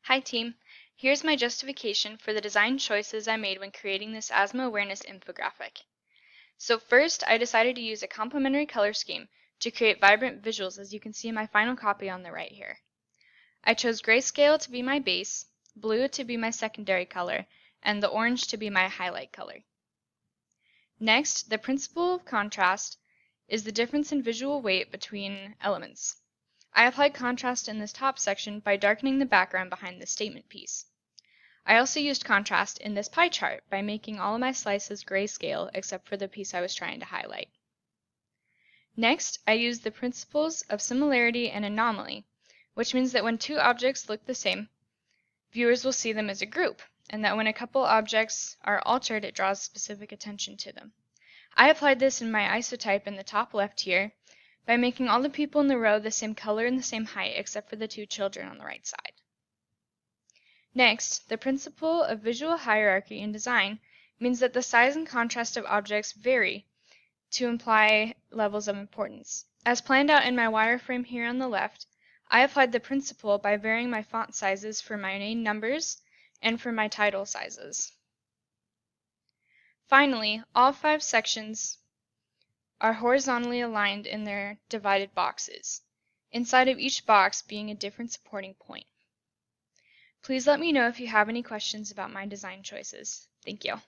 Hi team, here's my justification for the design choices I made when creating this asthma awareness infographic. So first, I decided to use a complementary color scheme to create vibrant visuals, as you can see in my final copy on the right here. I chose grayscale to be my base, blue to be my secondary color, and the orange to be my highlight color. Next, the principle of contrast is the difference in visual weight between elements. I applied contrast in this top section by darkening the background behind the statement piece. I also used contrast in this pie chart by making all of my slices grayscale except for the piece I was trying to highlight. Next, I used the principles of similarity and anomaly, which means that when two objects look the same, viewers will see them as a group, and that when a couple objects are altered, it draws specific attention to them. I applied this in my isotype in the top left here by making all the people in the row the same color and the same height except for the two children on the right side. Next, the principle of visual hierarchy in design means that the size and contrast of objects vary to imply levels of importance. As planned out in my wireframe here on the left, I applied the principle by varying my font sizes for my main numbers and for my title sizes. Finally, all 5 sections are horizontally aligned in their divided boxes, inside of each box being a different supporting point. Please let me know if you have any questions about my design choices. Thank you.